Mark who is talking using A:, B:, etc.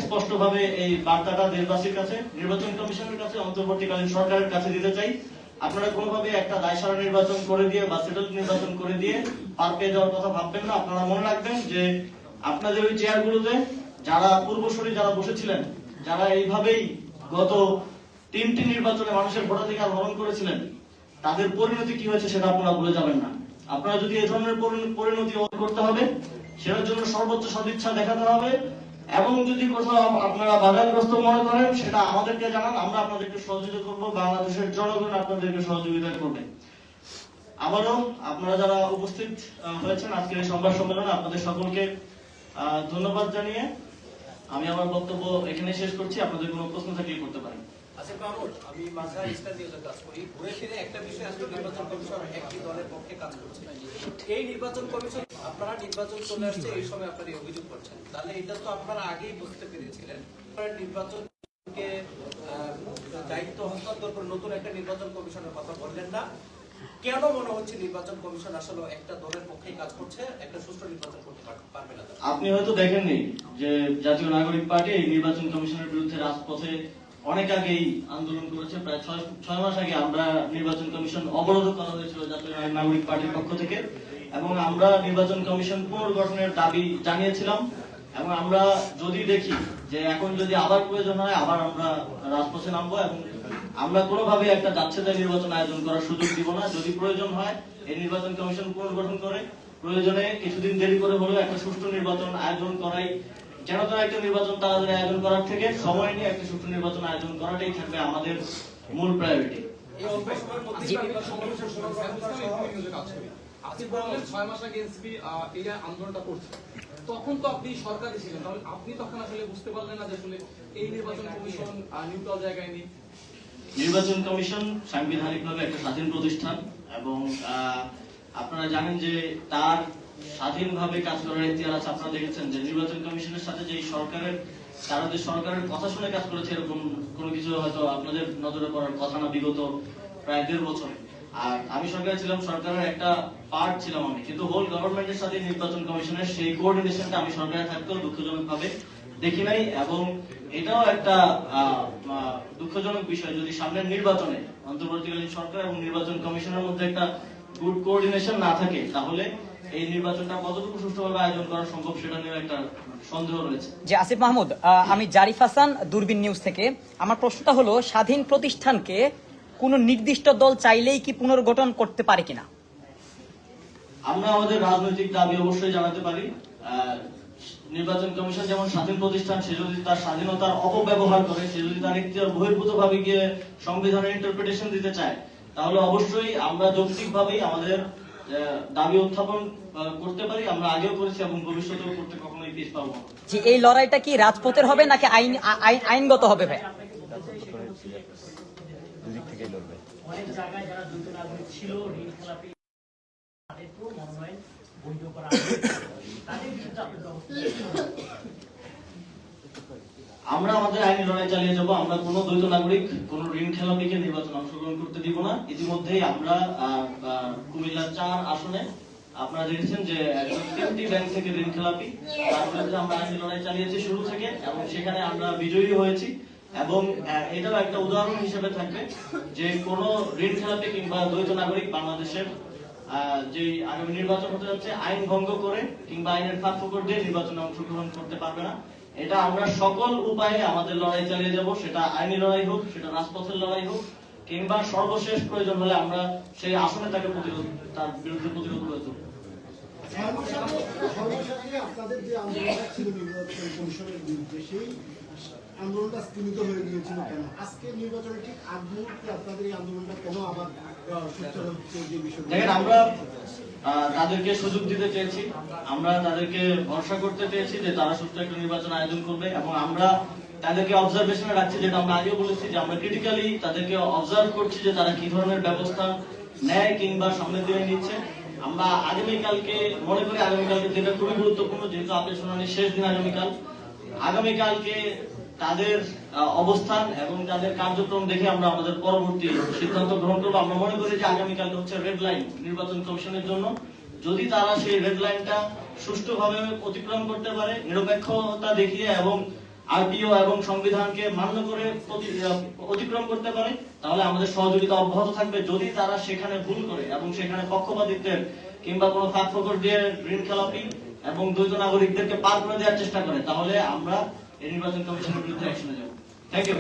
A: স্পষ্টভাবে এই বার্তাটা দেশবাসীর কাছে, নির্বাচন কমিশনের কাছে, অন্তর্বর্তীকালীন সরকারের কাছে দিতে চাই। আপনারা কোনোভাবে একটা দায়সারা নির্বাচন করে দিয়ে বা সেটেল নির্বাচন করে দিয়ে পার পেয়ে যাওয়ার কথা ভাববেন না। আপনারা মনে রাখবেন যে আপনাদের ওই চেয়ারগুলোতে যারা পূর্বসূরি যারা বসেছিলেন, যারা এইভাবেই গত 3টি নির্বাচনে মানুষের ভোটাধিকার হরণ করেছিলেন, তাদের পরিণতি কি হয়েছে সেটা আপনারা ভুলে যাবেন না। আপনারা যদি এই ধরনের পরিণতি করতে হবে, সেটার জন্য সর্বোচ্চ সদিচ্ছা দেখাতে হবে, এবং যদি কোথাও আপনারা বাধাগ্রস্ত মনে করেন সেটা আমাদেরকে জানান, আমরা আপনাদেরকে সহযোগিতা করব, বাংলাদেশের জনগণ আপনাদেরকে সহযোগিতা করবে। আবারও আপনারা যারা উপস্থিত হয়েছেন আজকের এই সংবাদ সম্মেলনে, আপনাদের সকলকে ধন্যবাদ জানিয়ে আমি আমার বক্তব্য এখানে শেষ করছি। আপনাদের কোনো প্রশ্ন থাকলে করতে পারেন।
B: আমি মাঝা ইসলাম নিউজে কাজ করি। ঘুরে ফিরে একটা বিষয়, আজকে নির্বাচন কমিশন একটি দলের পক্ষে কাজ করছে। এই নির্বাচন কমিশন, আপনারা নির্বাচন চলে আসছে, এই সময় আপনারা অভিযোগ করছেন, তাহলে এটা তো আপনারা আগেই বুঝতে পেরেছিলেন। নির্বাচনকে দায়িত্ব হস্তান্তর করে নতুন একটা নির্বাচন কমিশনের কথা বললেন না কেন? মনে হচ্ছে নির্বাচন কমিশন আসলে একটা দলের পক্ষেই কাজ করছে, একটা সুষ্ঠু নির্বাচন করতে পারবে না।
A: আপনি হয়তো দেখেননি যে জাতীয় নাগরিক পার্টি এই নির্বাচন কমিশনের বিরুদ্ধে রাজপথে অনেক আগেই আন্দোলন করেছে। প্রায় 6 মাস আগে আমরা নির্বাচন কমিশন অবরোধ করা হয়েছিল জাতীয় নাগরিক পার্টির পক্ষ থেকে, এবং আমরা নির্বাচন কমিশন পুনর্গঠনের দাবি জানিয়েছিলাম। এবং আমরা যদি দেখি যে এখন যদি আবার প্রয়োজন হয়, আবার আমরা রাজপথে নামবো, এবং আমরা কোনোভাবে একটা যাচ্ছেতাই নির্বাচন আয়োজন করার সুযোগ দিব না। যদি প্রয়োজন হয় এই নির্বাচন কমিশন পুনর্গঠন করে প্রয়োজনে কিছুদিন দেরি করে হলেও একটা সুষ্ঠু নির্বাচন আয়োজন করাই, যেন তারা একটা নির্বাচন তাড়াতাড়ি আয়োজন করার থেকে সময় নিয়ে একটা সুষ্ঠু নির্বাচন আয়োজন করাটাই থাকবে আমাদের মূল প্রায়োরিটি।
C: আপনি বললেন 6 মাস আগে এনসিপি এই আন্দোলনটা করছে, তখন তো আপনি সরকারে ছিলেন, তাহলে আপনি তখন আসলে বুঝতে পারলেন না যে আসলে এই নির্বাচন কমিশন নিউট্রাল জায়গায় নেই?
A: নির্বাচন কমিশন সাংবিধানিকভাবে একটা স্বাধীন প্রতিষ্ঠান, এবং আপনারা জানেন যে তার স্বাধীনভাবে কাজ করার ইতিহাস আছে। আপনারা দেখেছেন যে নির্বাচন কমিশনের সাথে যে তারা যে সরকারের কথা শুনে কাজ করেছে, এরকম কোনো কিছু হয়তো আপনাদের নজরে পড়ার কথা না বিগত প্রায় 1.5 বছরে। আর আমি সরকারে ছিলাম, সরকারের একটা পার্ট ছিলাম আমি, কিন্তু হোল গভর্নমেন্টের সাথে নির্বাচন কমিশনের সেই কোঅর্ডিনেশনটা আমি সরকারে থাকতেও দুঃখজনকভাবে দেখি নাই। এবং এটাও একটা দুঃখজনক বিষয়, যদি সামনের নির্বাচনে অন্তর্বর্তীকালীন সরকার এবং নির্বাচন কমিশনের মধ্যে একটা গুড কোঅর্ডিনেশন না থাকে, তাহলে এই নির্বাচনটা কতটুকু সুষ্ঠুভাবে আয়োজন করা সম্ভব সেটা নিয়ে একটা সন্দেহ রয়েছে।
D: যে আসিফ মাহমুদ, আমি জারিফ হাসান, দূরবীন নিউজ থেকে। আমার প্রশ্নটা হলো, স্বাধীন প্রতিষ্ঠানকে কোন নির্দিষ্ট দল চাইলেই কি পুনর্গঠন করতে পারে কিনা?
A: আমরা আমাদের রাজনৈতিক দাবি অবশ্যই জানাতে পারি। নির্বাচন কমিশন যেমন স্বাধীন প্রতিষ্ঠান, সে যদি তার স্বাধীনতার অপব্যবহার করে, সে যদি তার এখতিয়ার বহির্ভূত ভাবে গিয়ে সংবিধানের ইন্টারপ্রিটেশন দিতে চায়, তাহলে অবশ্যই আমরা যৌক্তিকভাবেই আমাদের দাবি উত্থাপন করতে পারি। আমরা আগেও করেছি এবং ভবিষ্যতেও করতে কখনোই পিছ পাবো না।
D: যে এই লড়াইটা কি রাজপথের হবে নাকি আইনগত হবে ভাই?
E: অনেক জায়গায় যারা দ্বৈত নাগরিক ছিল, ঋণ খেলাপি, তাদেরকেও মনোনয়ন বৈধ করা তাদের বিরুদ্ধে আপনার
A: আমরা আমাদের আইনি লড়াই চালিয়ে যাব। আমরা কোনো দ্বৈত নাগরিক, কোন ঋণ খেলাপিকে নির্বাচন অংশগ্রহণ করতে দিব না। ইতিমধ্যেই আমরা কুমিল্লা 4 আসনে আপনারা দেখেছেন যে 3টি ব্যাংক থেকে ঋণ খেলাপি, তার বিরুদ্ধে আমরা আইনি লড়াই চালিয়েছি শুরু থেকে, এবং সেখানে আমরা বিজয়ী হয়েছি। এবং এটাও একটা উদাহরণ হিসেবে থাকবে যে কোন ঋণ খেলাপি কিংবা দ্বৈত নাগরিক বাংলাদেশের যে আগামী নির্বাচন হতে যাচ্ছে আইন ভঙ্গ করে কিংবা আইনের ফাঁক ফোকর দিয়ে নির্বাচনে অংশগ্রহণ করতে পারবে না। এটা আমরা সকল উপায়ে আমাদের লড়াই চালিয়ে যাব, সেটা আইনি লড়াই হোক, সেটা রাজপথের লড়াই হোক, কিংবা সর্বশেষ প্রয়োজন হলে আমরা সেই আসনে তার বিরুদ্ধে প্রতিরোধ করে তুলব।
F: আপনাদের যে আন্দোলনটা ছিল নির্বাচন কমিশনের বিরুদ্ধে, সেই আন্দোলনটা স্থগিত হয়ে গিয়েছিল কেন? আজকে নির্বাচনের ঠিক আগ মুহূর্তে আপনাদের এই আন্দোলনটা কেন আবার সুচারু হচ্ছে? যে বিষয়টা
A: দেখেন, আমরা তাদেরকে সুযোগ দিতে চেয়েছি, আমরা তাদেরকে ভরসা করতে চেয়েছি যে তারা সুষ্ঠু একটা নির্বাচন আয়োজন করবে, এবং আমরা তাদেরকে অবজারভেশনে রাখছি, যেটা আমরা আগেও বলেছি যে আমরা ক্রিটিক্যালি তাদেরকে অবজার্ভ করছি যে তারা কি ধরনের ব্যবস্থা নেয় কিংবা সামনের দিকে নিচ্ছে। আমরা আগামীকালকে মনে করি, আগামীকালকে যেটা খুবই গুরুত্বপূর্ণ, যেহেতু আপনার শুনানির শেষ দিন আগামীকালকে তাদের অবস্থান এবং তাদের কার্যক্রম দেখে আমরা আমাদের পরবর্তী সিদ্ধান্ত গ্রহণ করবো। আমরা মনে করি যে আগামীকালকে হচ্ছে রেড লাইন নির্বাচন কমিশনের জন্য। যদি তারা সেই রেড লাইনটা সুষ্ঠুভাবে অতিক্রম করতে পারে, নিরপেক্ষতা দেখিয়ে এবং আরটিও এবং সংবিধানকে মান্য করে অতিক্রম করতে পারে, তাহলে আমাদের সহযোগিতা অব্যাহত থাকবে। যদি তারা সেখানে ভুল করে এবং সেখানে পক্ষপাতিত্বের কিংবা কোনো ফাঁক ফোকর দিয়ে ঋণ খেলাপি এবং দ্বৈত নাগরিকদেরকে পার করে দেওয়ার চেষ্টা করে, তাহলে আমরা এই নির্বাচন কমিশনের বিরুদ্ধে অ্যাকশনে যাব। Thank you.